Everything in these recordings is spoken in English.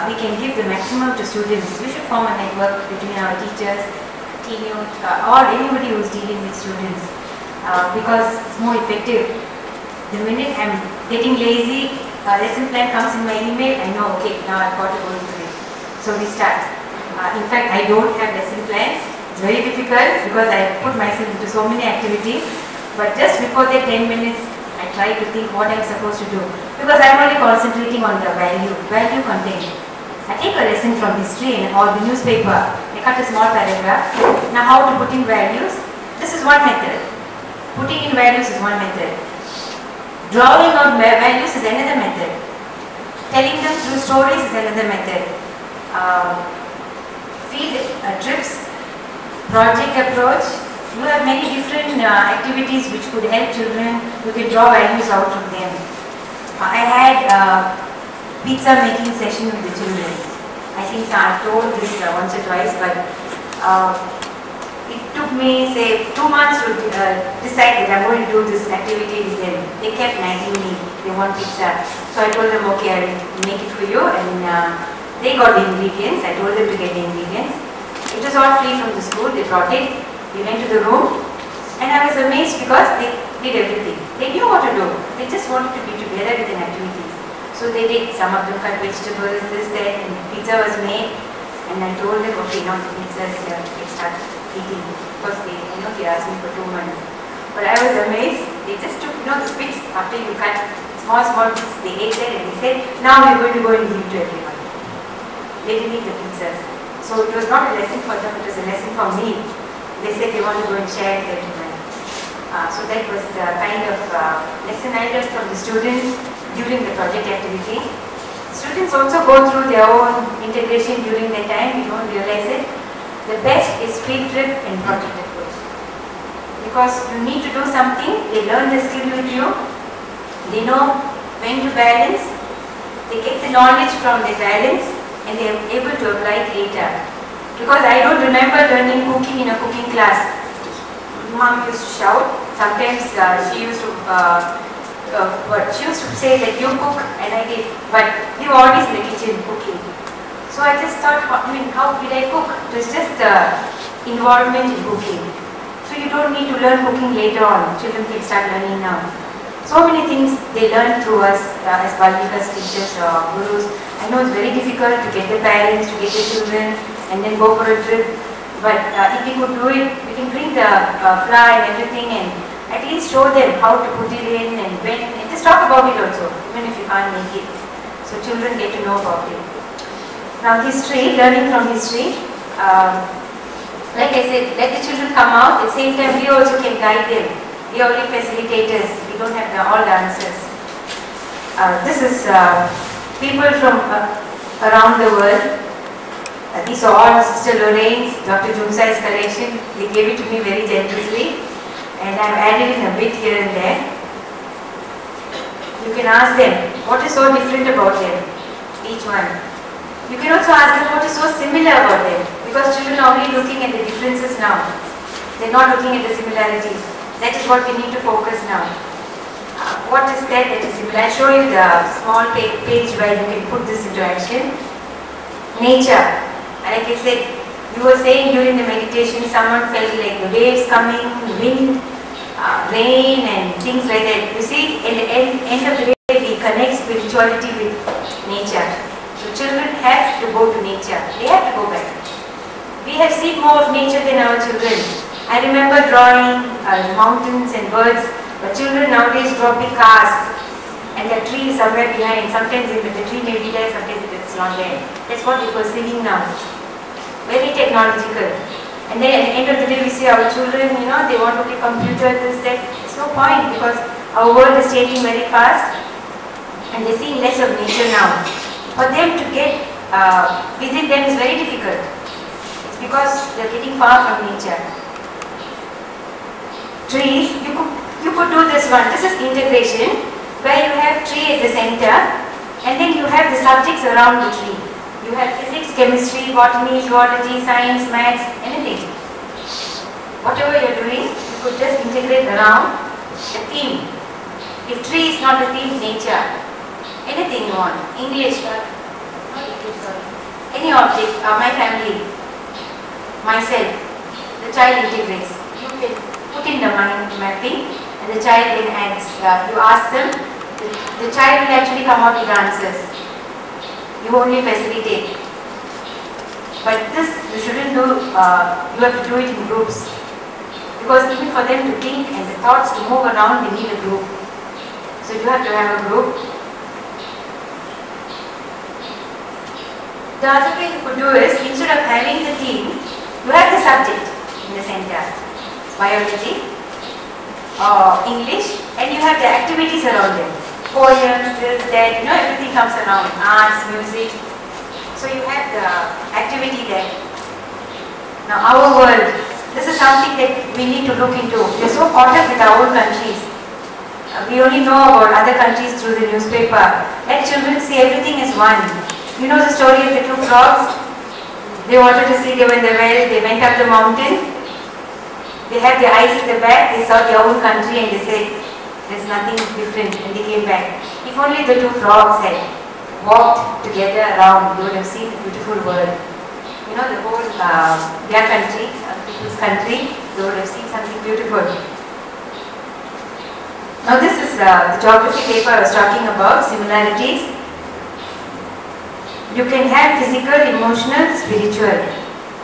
we can give the maximum to students. We should form a network between our teachers, teen youth, or anybody who is dealing with students, because it's more effective. The minute I'm getting lazy, a lesson plan comes in my email, I know, okay, now I've got to go into it. So we start. In fact, I don't have lesson plans. It's very difficult because I put myself into so many activities. But just before the 10 minutes, I try to think what I'm supposed to do. Because I'm only concentrating on the value content. I take a lesson from history or the newspaper. I cut a small paragraph. Now how to put in values? This is one method. Putting in values is one method. Drawing out values is another method. Telling them through stories is another method. Field trips, project approach. You have many different activities which could help children. You can draw values out from them. I had pizza making session with the children. I think I've told this once or twice, but it took me, say, 2 months to decide that I'm going to do this activity with them. They kept nagging me, they want pizza. So I told them, okay, I will make it for you, and they got the ingredients. I told them to get the ingredients. It was all free from the school. They brought it. We went to the room, and I was amazed because they did everything. They knew what to do. They just wanted to be together with an activity. So they did. Some of them cut vegetables, this, that, and pizza was made. And I told them, okay, now the pizza is here. They start eating. Because they asked me for 2 months. But I was amazed. They just took, the bits after you cut small bits. They ate that and they said, now we're going to go and give to everyone. They didn't eat the pizzas. So it was not a lesson for them, it was a lesson for me. They said they want to go and share it everyone. So that was the kind of lesson I learned from the students during the project activity. Students also go through their own integration during their time, you don't realize it. The best is field trip and project approach. Because you need to do something, they learn the skill with you, they know when to balance, they get the knowledge from the balance, and they are able to apply it later. Because I don't remember learning cooking in a cooking class. Mom used to shout. Sometimes she used to say that you cook, and I did. But we were always in the kitchen cooking. So I just thought, how did I cook? It was just involvement in cooking. So you don't need to learn cooking later on. Children can start learning now. So many things they learn through us as Balvikas teachers or gurus. I know it's very difficult to get the parents, to get the children, and then go for a trip. But if we could do it, we can bring the fly and everything, and at least show them how to put it in and when, and just talk about it also, even if you can't make it. So children get to know about it. Now history, learning from history. Like I said, let the children come out. At the same time, we also can guide them. We are only facilitators. We don't have all the answers. This is people from around the world. These are all Sister Lorraine's, Dr. Jungsai's collection. They gave it to me very generously, and I've added in a bit here and there. You can ask them, what is so different about them? Each one. You can also ask them what is so similar about them, because children are only looking at the differences now. They're not looking at the similarities. That is what we need to focus now. What is that is similar? I'll show you the small page where you can put this into action. Nature. Like I said, you were saying during the meditation, someone felt like the waves coming, wind, rain and things like that. You see, at the end of the day, we connect spirituality with nature. So children have to go to nature. They have to go back. We have seen more of nature than our children. I remember drawing mountains and birds, but children nowadays draw big cars and the tree is somewhere behind. Sometimes the tree may be there, sometimes it's not there. That's what we're perceiving now. Very technological. And then at the end of the day, we see our children, they want to be computer, this, that. It's no point, because our world is changing very fast and they're seeing less of nature now. For them to get visit them is very difficult. It's because they're getting far from nature. Trees, you could do this one. This is integration, where you have tree at the center and then you have the subjects around the tree. You have physics, chemistry, botany, zoology, science, maths, anything. Whatever you're doing, you could just integrate around the theme. If tree is not the theme, nature. Anything you want. English, any object, my family, myself, the child integrates. You can put in the mind mapping and the child then adds. You ask them, the child will actually come out with answers. You only facilitate. But this you shouldn't do, you have to do it in groups. Because even for them to think and the thoughts to move around, they need a group. So you have to have a group. The other way you could do is, instead of having the theme, you have the subject in the center. Biology, English, and you have the activities around them. Poems, this, that, everything comes around. Arts, music. So you have the activity there. Now our world, this is something that we need to look into. We are so caught up with our own countries. We only know about other countries through the newspaper. Let children see everything as one. You know the story of the two frogs? They wanted to see, they were in the well, they went up the mountain. They had their eyes at the back, they saw their own country and they said, there's nothing different, and they came back. If only the two frogs had walked together around, you would have seen the beautiful world. The whole, their country, people's country, they would have seen something beautiful. Now this is the geography paper I was talking about, similarities. You can have physical, emotional, spiritual.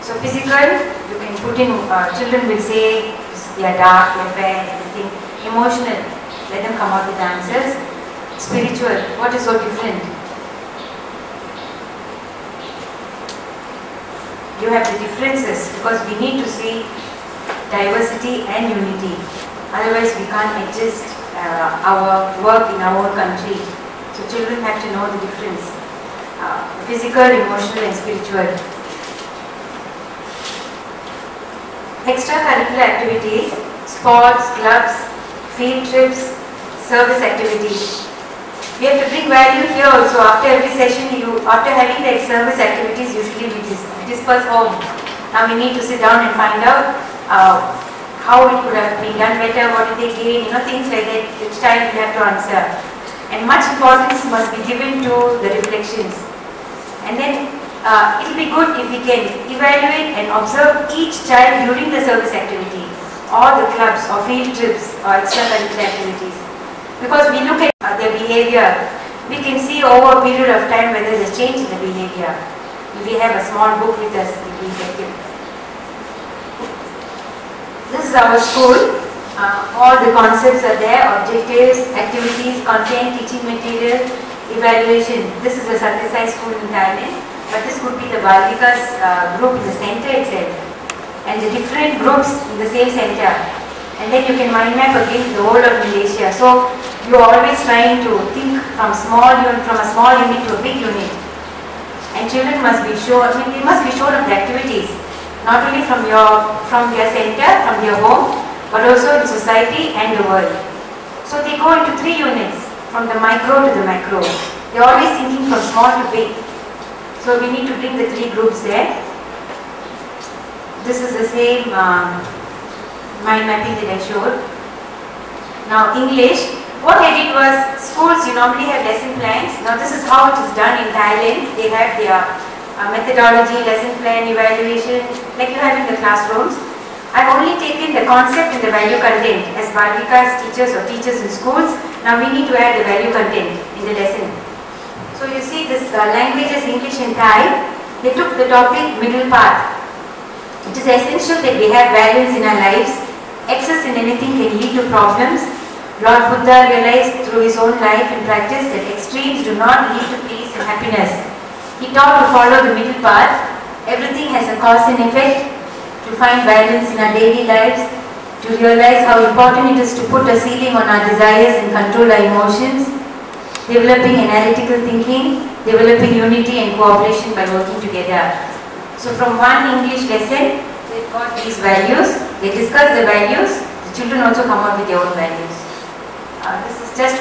So physical, you can put in, children will say, they are dark, they are fair, everything. Emotional, let them come out with answers. Spiritual, what is so different? You have the differences, because we need to see diversity and unity. Otherwise we can't adjust our work in our own country. So children have to know the difference. Physical, emotional and spiritual. Extracurricular activities, sports, clubs, field trips, service activities. We have to bring value here also. After every session, after having the service activities, usually we disperse home. Now we need to sit down and find out how it could have been done better, what did they gain, things like that. Each time we have to answer. And much importance must be given to the reflections. And then it will be good if we can evaluate and observe each child during the service activity, or the clubs, or field trips, or extracurricular activities. Because we look at their behavior, we can see over a period of time whether there's change in the behavior. If we have a small book with us, it will be effective. This is our school. All the concepts are there: objectives, activities, content, teaching material, evaluation. This is a Sathya Sai school in Thailand, but this could be the Bal Vikas group in the center itself, and the different groups in the same center. And then you can mind map again the whole of Malaysia. So you are always trying to think from a small unit to a big unit. And children must be shown, they must be shown of the activities, not only from their center, from their home, but also in society and the world. So they go into 3 units, from the micro to the macro. They are always thinking from small to big. So we need to bring the 3 groups there. This is the same mind mapping that I showed. Now English, what I did was, schools you normally have lesson plans. Now this is how it is done in Thailand. They have their methodology, lesson plan, evaluation, like you have in the classrooms. I've only taken the concept and the value content as Bal Vikas teachers or teachers in schools. Now we need to add the value content in the lesson. So you see this languages, English and Thai, they took the topic middle path. It is essential that we have balance in our lives. Excess in anything can lead to problems. Lord Buddha realized through his own life and practice that extremes do not lead to peace and happiness. He taught to follow the middle path. Everything has a cause and effect. To find balance in our daily lives, to realize how important it is to put a ceiling on our desires and control our emotions, developing analytical thinking, developing unity and cooperation by working together. So from one English lesson, they got these values, they discuss the values, the children also come out with their own values. This is just